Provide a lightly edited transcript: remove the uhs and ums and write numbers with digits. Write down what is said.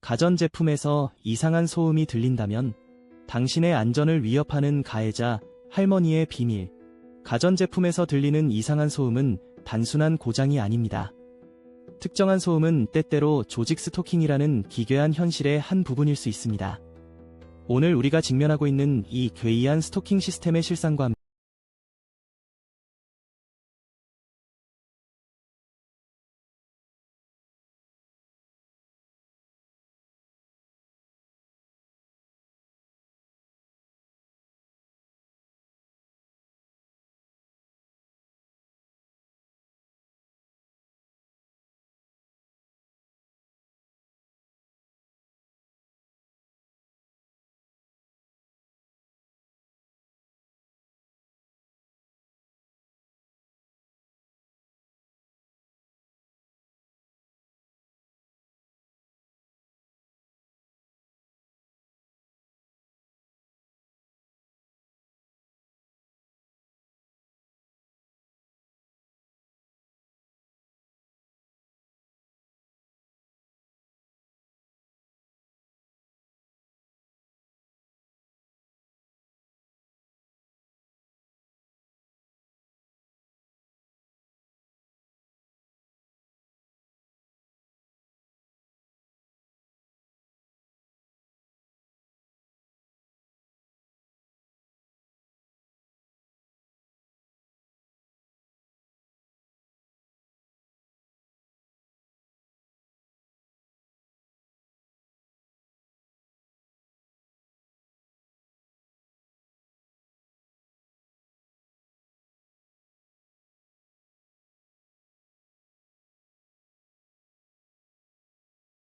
가전제품에서 이상한 소음이 들린다면 당신의 안전을 위협하는 가해자, 할머니의 비밀. 가전제품에서 들리는 이상한 소음은 단순한 고장이 아닙니다. 특정한 소음은 때때로 조직 스토킹이라는 기괴한 현실의 한 부분일 수 있습니다. 오늘 우리가 직면하고 있는 이 괴이한 스토킹 시스템의 실상과